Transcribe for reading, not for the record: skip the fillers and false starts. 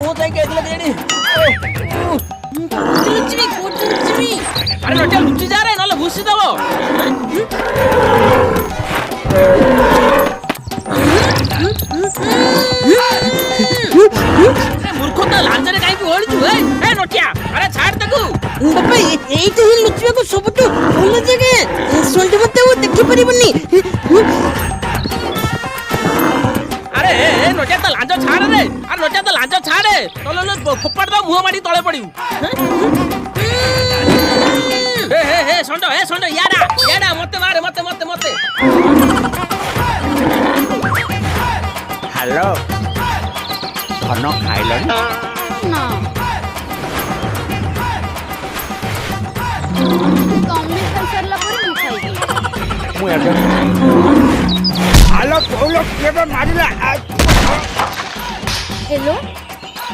ମୁଁ ଯାଇକି ଏକଲା କେଜାଣି ଲୁଚିବି ଆରେ ନଟିଆ ଲୁଚି ଯା ରେ ନହେଲେ ଭୁସି ଦବ ମୂର୍ଖ ତ ଲାଞ୍ଚରେ କାହିଁକି ଓଳିଛୁ ଏ ନଟିଆ ଆରେ ଛାଡ ତାକୁ ବାପା ଏଇଠି ହିଁ ଲୁଚିବାକୁ ସବୁଠୁ ଭଲ ଜାଗା ସନ୍ଧ୍ୟା ମତେ ଆଉ ଦେଖିପାରିବନି ଆରେ ଏ ନଟିଆ ତ ଲାଞ୍ଚ ଛାଡେ ରେ ଆରେ ନଟିଆ ତ ଲାଞ୍ଚ ଛାଡେ ନହେଲେ ଫୋପାଡି ଦବ ମୁହଁ ମାଡି ତଳେ ପଡିବୁ ହେ ଷଣ୍ଢ ୟାଡା ମତେ ମାରେ ମତେ ହ୍ୟାଲୋ ଧନ ଖାଇଲଣି ନା ତମେ ଖାଇସାରିଲା ପରେ ମୁଁ ଖାଇବି ମୁଁ ଏବେ ହ୍ୟାଲୋ କହୁଲ କେବେ ମାରିଲା ହେଲୋ